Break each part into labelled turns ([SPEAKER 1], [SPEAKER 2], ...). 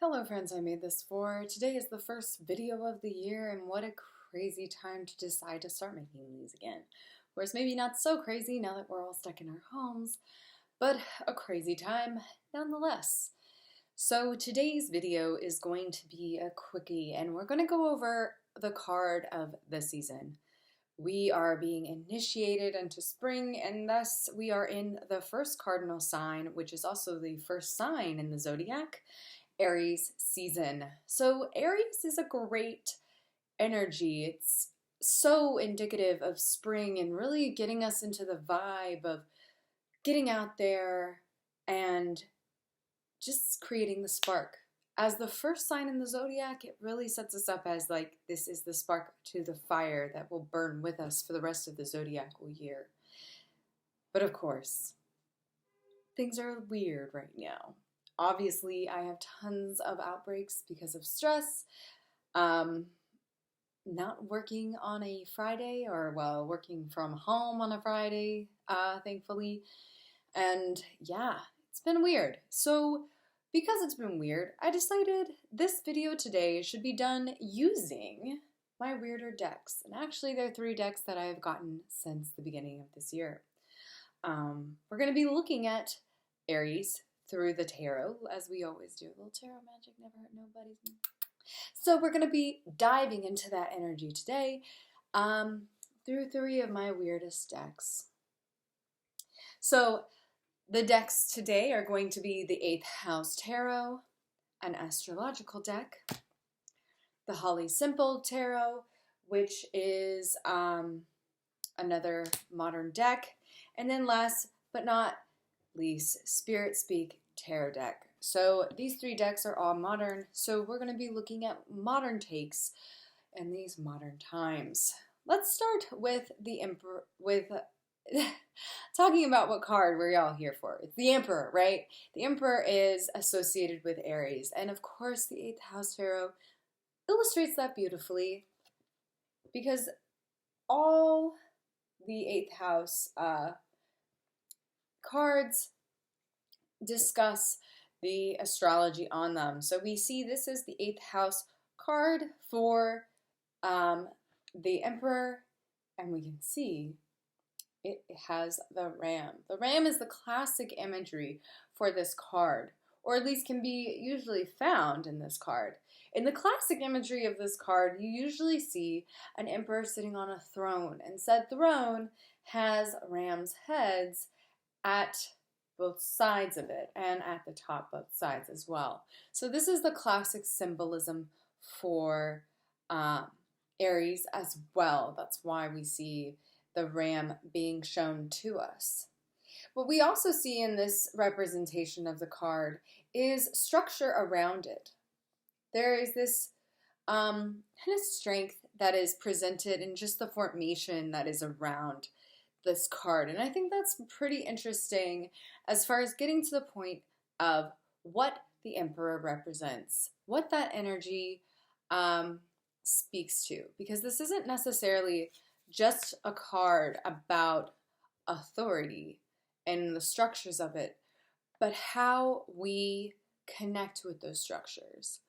[SPEAKER 1] Hello friends, I made this for. Today is the first video of the year, and what a crazy time to decide to start making these again. Whereas maybe not so crazy now that we're all stuck in our homes, but a crazy time nonetheless. So today's video is going to be a quickie, and we're going to go over the card of the season. We are being initiated into spring, and thus we are in the first cardinal sign, which is also the first sign in the zodiac, Aries season. So Aries is a great energy. It's so indicative of spring and really getting us into the vibe of getting out there and just creating the spark. As the first sign in the zodiac, it really sets us up as like this is the spark to the fire that will burn with us for the rest of the zodiacal year. But of course, things are weird right now. Obviously, I have tons of outbreaks because of stress. Not working on a Friday, or well, working from home on a Friday, thankfully. And yeah, it's been weird. So because it's been weird, I decided this video today should be done using my weirder decks. And actually, there are 3 decks that I have gotten since the beginning of this year. We're going to be looking at Aries through the tarot, as we always do. A little tarot magic never hurt nobody. So we're going to be diving into that energy today through 3 of my weirdest decks. So the decks today are going to be the 8th House Tarot, an astrological deck, the Holly Simple Tarot, which is another modern deck, and then last but not least, Spirit Speak Tarot deck. So these 3 decks are all modern, so we're going to be looking at modern takes in these modern times. Let's start with the Emperor, talking about what card we're all here for. It's the Emperor, right? The Emperor is associated with Aries, and of course the 8th House Tarot illustrates that beautifully, because all the 8th House cards discuss the astrology on them. So we see this is the 8th house card for the Emperor, and we can see it has the ram. The ram is the classic imagery for this card, or at least can be usually found in this card. In the classic imagery of this card, you usually see an emperor sitting on a throne, and said throne has ram's heads at both sides of it and at the top both sides as well. So this is the classic symbolism for Aries as well. That's why we see the ram being shown to us. What we also see in this representation of the card is structure around it. There is this kind of strength that is presented in just the formation that is around this card. And I think that's pretty interesting as far as getting to the point of what the Emperor represents, what that energy speaks to. Because this isn't necessarily just a card about authority and the structures of it, but how we connect with those structures.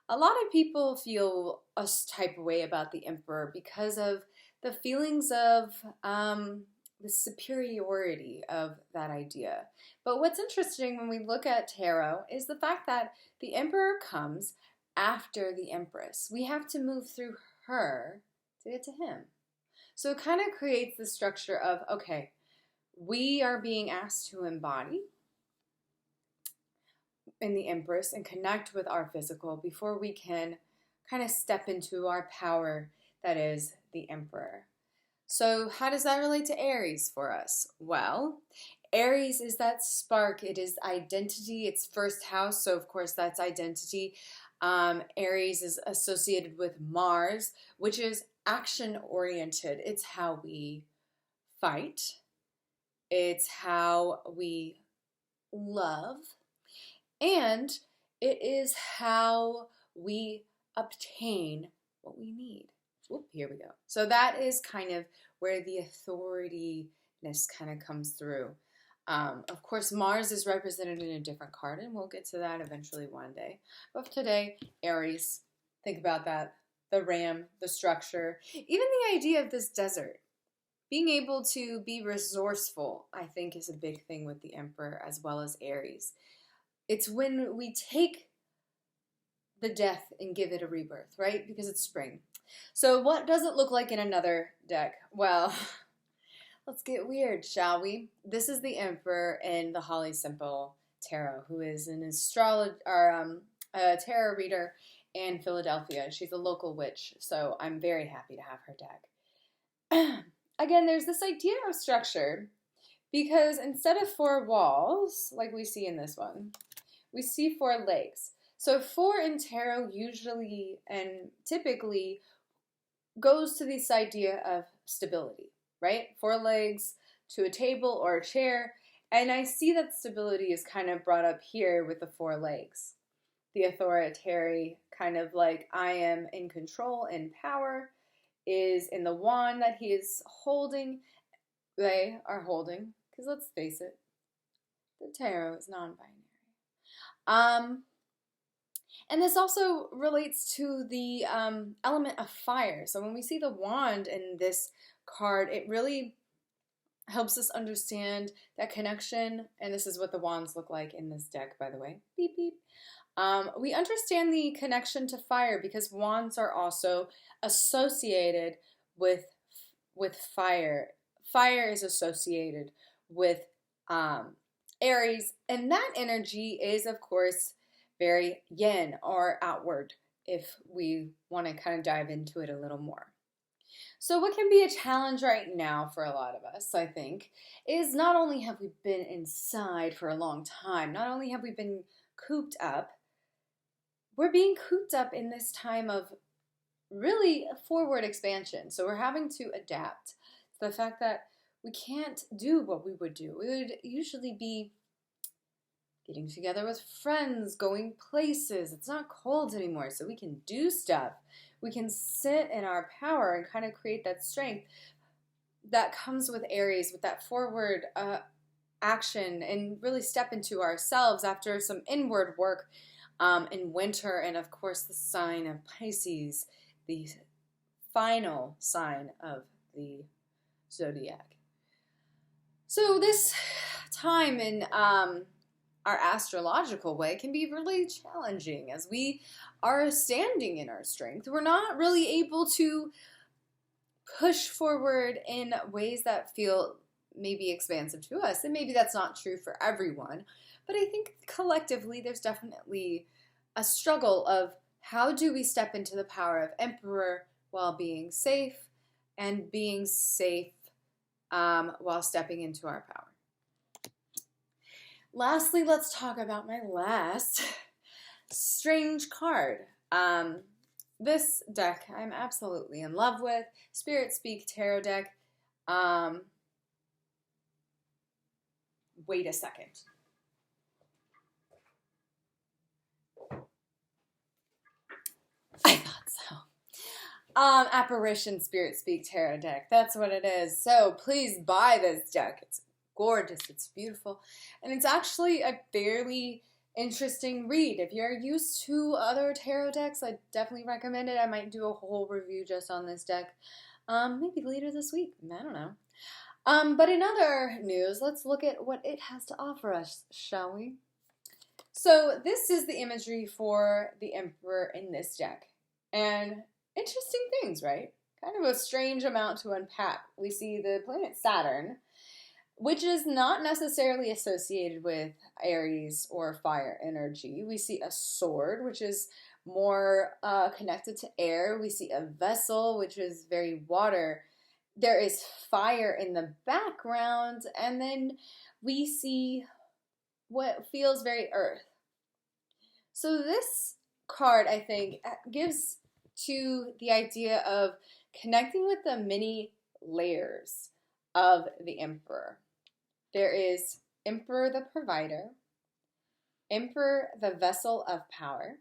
[SPEAKER 1] A lot of people feel a type of way about the Emperor because of the feelings of the superiority of that idea. But what's interesting when we look at tarot is the fact that the Emperor comes after the Empress. We have to move through her to get to him. So it kind of creates the structure of, okay, we are being asked to embody in the Empress and connect with our physical before we can kind of step into our power that is the Emperor. So how does that relate to Aries for us? Well, Aries is that spark. It is identity. It's first house, so of course that's identity. Aries is associated with Mars, which is action-oriented. It's how we fight. It's how we love. And it is how we obtain what we need. Oop, here we go. So that is kind of where the authority-ness kind of comes through. Of course, Mars is represented in a different card, and we'll get to that eventually one day. But for today, Aries. Think about that. The ram, the structure, even the idea of this desert. Being able to be resourceful, I think, is a big thing with the Emperor as well as Aries. It's when we take the death and give it a rebirth, right? Because it's spring. So what does it look like in another deck? Well, let's get weird, shall we? This is the Emperor in the Holly Simple Tarot, who is an astrologer or a tarot reader in Philadelphia. She's a local witch, so I'm very happy to have her deck. Again, there's this idea of structure because instead of 4 walls, like we see in this one, we see 4 legs. So 4 in tarot usually and typically goes to this idea of stability, right? 4 legs to a table or a chair. And I see that stability is kind of brought up here with the 4 legs. The authoritarian, kind of like I am in control and power, is in the wand that he is holding. They are holding, because let's face it, the tarot is non-binary. And this also relates to the element of fire. So when we see the wand in this card, it really helps us understand that connection. And this is what the wands look like in this deck, by the way. Beep, beep. We understand the connection to fire because wands are also associated with fire. Fire is associated with Aries, and that energy is, of course, very yin or outward, if we want to kind of dive into it a little more. So what can be a challenge right now for a lot of us, I think, is not only have we been inside for a long time, not only have we been cooped up, we're being cooped up in this time of really forward expansion. So we're having to adapt to the fact that we can't do what we would do. We would usually be getting together with friends, going places. It's not cold anymore, so we can do stuff. We can sit in our power and kind of create that strength that comes with Aries, with that forward action, and really step into ourselves after some inward work in winter. And of course, the sign of Pisces, the final sign of the zodiac. So this time in our astrological way can be really challenging as we are standing in our strength. We're not really able to push forward in ways that feel maybe expansive to us. And maybe that's not true for everyone. But I think collectively there's definitely a struggle of how do we step into the power of Emperor while being safe and being safe while stepping into our power. Lastly, let's talk about my last strange card. This deck I'm absolutely in love with. Spirit Speak Tarot deck. Wait a second. I thought so. Apparition Spirit Speak Tarot deck. That's what it is. So please buy this deck. It's gorgeous. It's beautiful. And it's actually a fairly interesting read. If you're used to other tarot decks, I definitely recommend it. I might do a whole review just on this deck. Maybe later this week. I don't know. But in other news, let's look at what it has to offer us, shall we? So this is the imagery for the Emperor in this deck. And interesting things, right? Kind of a strange amount to unpack. We see the planet Saturn, which is not necessarily associated with Aries or fire energy. We see a sword, which is more connected to air. We see a vessel, which is very water. There is fire in the background, and then we see what feels very earth. So this card, I think, gives to the idea of connecting with the many layers of the Emperor. There is Emperor the provider, Emperor the vessel of power,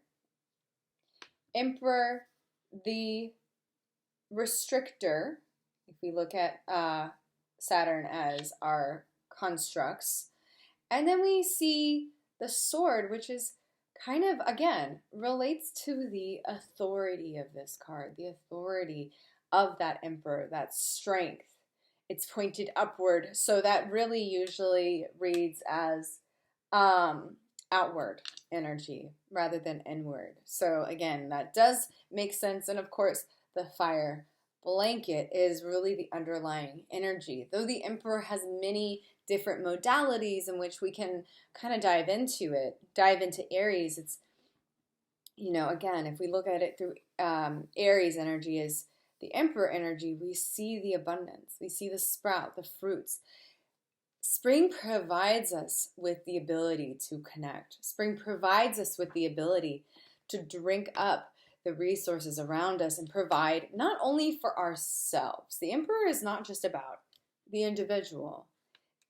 [SPEAKER 1] Emperor the restrictor, if we look at Saturn as our constructs, And then we see the sword, which is kind of, again, relates to the authority of this card, the authority of that emperor, that strength. It's pointed upward, so that really usually reads as um, outward energy rather than inward. So again, that does make sense. And of course, the fire blanket is really the underlying energy. Though the emperor has many different modalities in which we can kind of dive into it, dive into Aries. It's, again, if we look at it through Aries energy is the emperor energy, we see the abundance, we see the sprout, the fruits. Spring provides us with the ability to connect. Spring provides us with the ability to drink up the resources around us and provide not only for ourselves. The emperor is not just about the individual.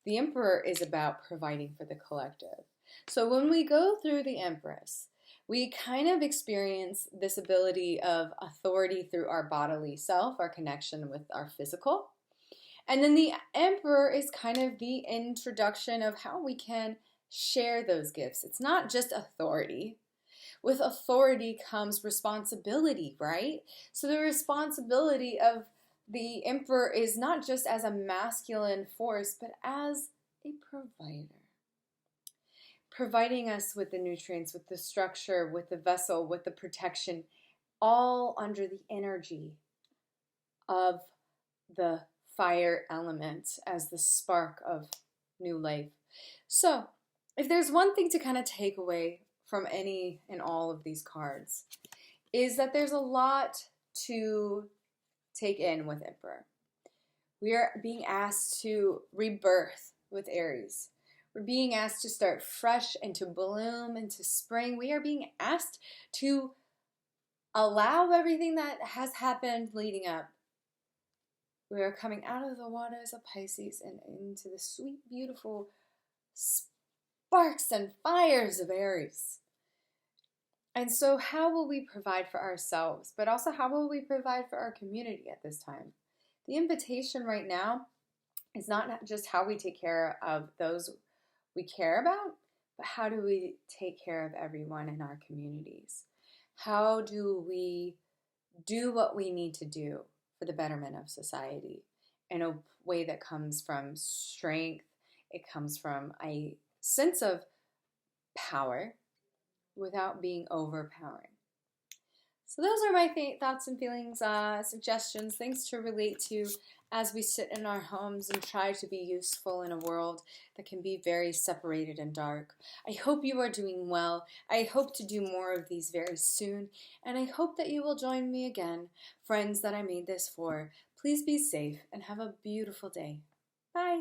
[SPEAKER 1] The emperor is about providing for the collective. So when we go through the empress, we kind of experience this ability of authority through our bodily self, our connection with our physical. And then the emperor is kind of the introduction of how we can share those gifts. It's not just authority. With authority comes responsibility, right? So the responsibility of the emperor is not just as a masculine force, but as a provider. Providing us with the nutrients, with the structure, with the vessel, with the protection, all under the energy of the fire element as the spark of new life. So, if there's one thing to kind of take away from any and all of these cards, is that there's a lot to take in with Emperor. We are being asked to rebirth with Aries. We're being asked to start fresh and to bloom into spring. We are being asked to allow everything that has happened leading up. We are coming out of the waters of Pisces and into the sweet, beautiful sparks and fires of Aries. And so how will we provide for ourselves, but also how will we provide for our community at this time? The invitation right now is not just how we take care of those we care about, but how do we take care of everyone in our communities? How do we do what we need to do for the betterment of society in a way that comes from strength? It comes from a sense of power without being overpowering. So those are my thoughts and feelings, suggestions, things to relate to as we sit in our homes and try to be useful in a world that can be very separated and dark. I hope you are doing well. I hope to do more of these very soon, and I hope that you will join me again. Friends that I made this for, please be safe and have a beautiful day. Bye.